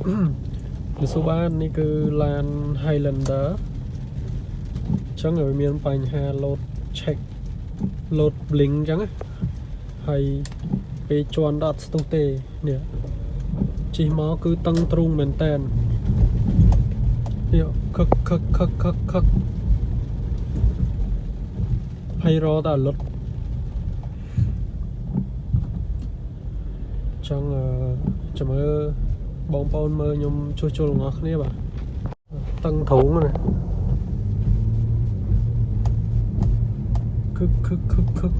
Từ số 3 នេះគឺឡាន Highlander ចឹងឲ្យមានបញ្ហា load check load blink ចឹងហើយពេលជន់ដល់អត់ស្ទុះទេនេះជិះមកគឺតឹងទ្រូងមែនតើនេះខឹកហើយរត់ដល់លុតចឹងចាំមើលបងប្អូនមើលខ្ញុំជួសជុលរបស់គ្នាបាទតឹងទ្រូងណាខឹក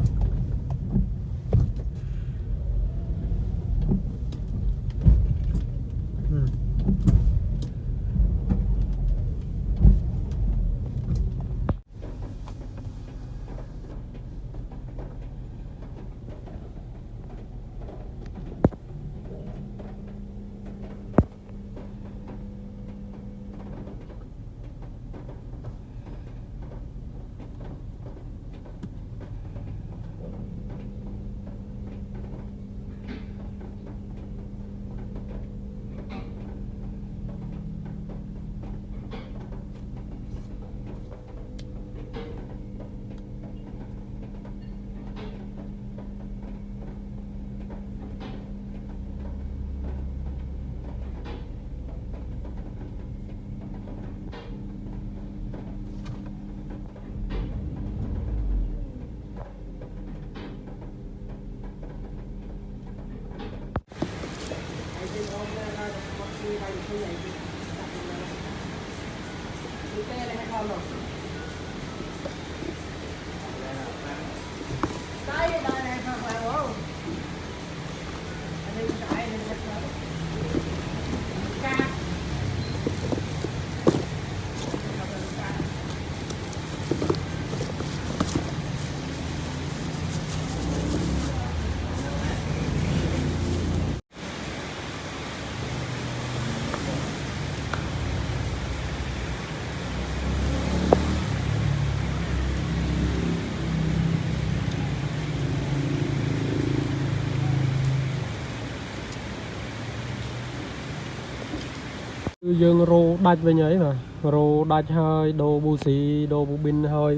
គឺយើងរោដាច់វិញហើយបាទរោដាច់ហើយដូរប៊ូស៊ីដូរប៊ូប៊ីនហើយ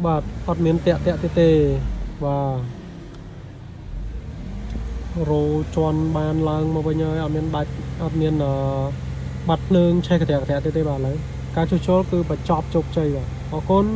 បាទអត់មានតាក់ទេបាទរោជន់បានឡើងមកវិញហើយអត់មានដាច់អត់មានបាត់ភ្លើងឆេះកន្ត្រាក់ទេបាទឥឡូវការជួសជុលគឺបញ្ចប់ជោគជ័យបាទអរគុណ